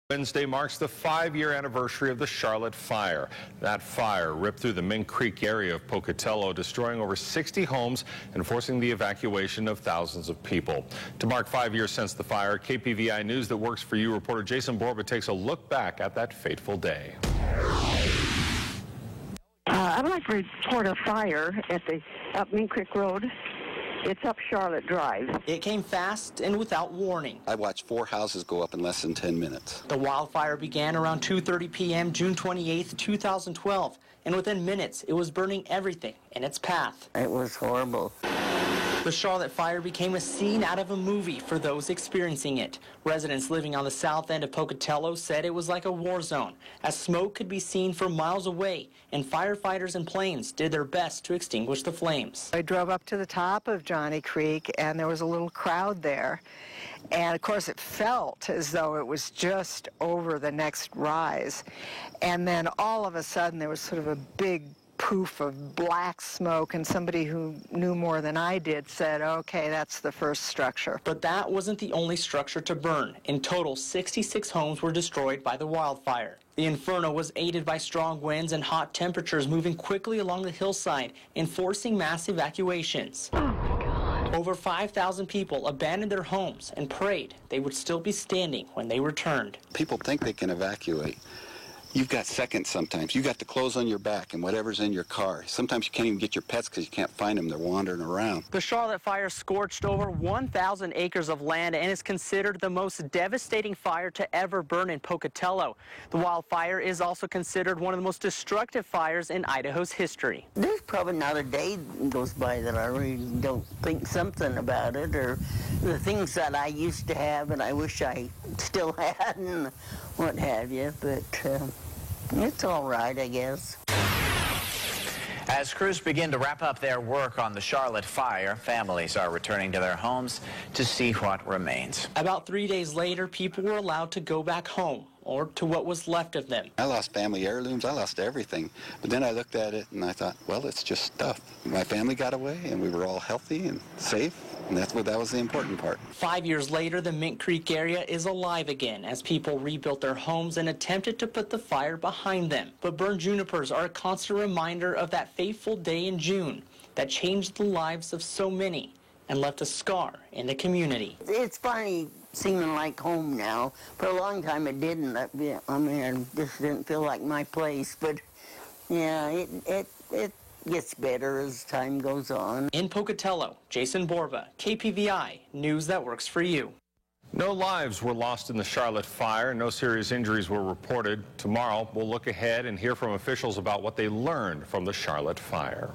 Wednesday marks the 5-year anniversary of the Charlotte Fire. That fire ripped through the Mink Creek area of Pocatello, destroying over 60 homes and forcing the evacuation of thousands of people. To mark 5 years since the fire, KPVI News that works for you reporter Jason Borba takes a look back at that fateful day. I'd like to report a fire up Mink Creek Road. It's up Charlotte Drive. It came fast and without warning. I watched 4 houses go up in less than 10 minutes. The wildfire began around 2:30 p.m. June 28, 2012, and within minutes it was burning everything in its path. It was horrible. The Charlotte fire became a scene out of a movie for those experiencing it. Residents living on the south end of Pocatello said it was like a war zone, as smoke could be seen for miles away, and firefighters and planes did their best to extinguish the flames. I drove up to the top of Johnny Creek, and there was a little crowd there. And, of course, it felt as though it was just over the next rise. And then all of a sudden, there was sort of a big poof of black smoke, and somebody who knew more than I did said, okay, that's the first structure. But that wasn't the only structure to burn. In total, 66 homes were destroyed by the wildfire. The inferno was aided by strong winds and hot temperatures moving quickly along the hillside, enforcing mass evacuations. Oh, my God. Over 5,000 people abandoned their homes and prayed they would still be standing when they returned. People think they can evacuate. You've got seconds sometimes. You got the clothes on your back and whatever's in your car. Sometimes you can't even get your pets because you can't find them. They're wandering around. The Charlotte fire scorched over 1,000 acres of land and is considered the most devastating fire to ever burn in Pocatello. The wildfire is also considered one of the most destructive fires in Idaho's history. There's probably not a day goes by that I really don't think something about it, or the things that I used to have and I wish I still had and what have you, but it's all right, I guess. As crews begin to wrap up their work on the Charlotte fire, families are returning to their homes to see what remains. About 3 days later, people were allowed to go back home, or to what was left of them. I lost family heirlooms. I lost everything. But then I looked at it and I thought, well, it's just stuff. My family got away and we were all healthy and safe. And that was the important part. 5 years later, the Mink Creek area is alive again as people rebuilt their homes and attempted to put the fire behind them. But burned junipers are a constant reminder of that fateful day in June that changed the lives of so many and left a scar in the community. It's finally seeming like home now. For a long time it didn't. I mean, this didn't feel like my place, but yeah, it gets better as time goes on. In Pocatello, Jason Borba, KPVI, news that works for you. No lives were lost in the Charlotte fire. No serious injuries were reported. Tomorrow, we'll look ahead and hear from officials about what they learned from the Charlotte fire.